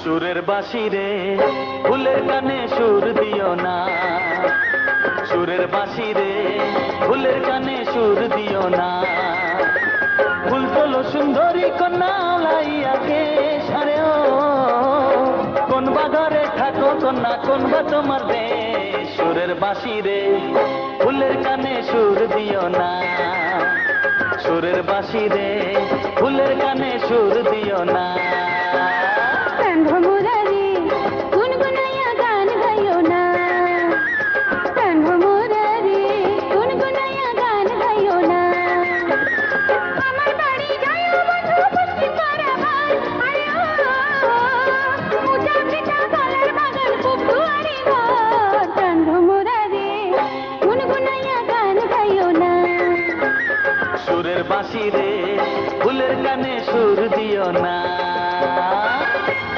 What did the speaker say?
সুরের বাঁশি রে ফুলের কানে সুর দিও না, সুরের বাঁশি রে ফুলের কানে সুর দিও না। ফুল তোলো সুন্দরী কন্যা লাইয়াকে সারে ও, কোন বা ঘরে থাকো কন্যা, কোন বা তোমার দেশ। সুরের বাঁশি রে ফুলের কানে সুর দিও না, সুরের বাঁশি রে ফুলের কানে সুর দিও না।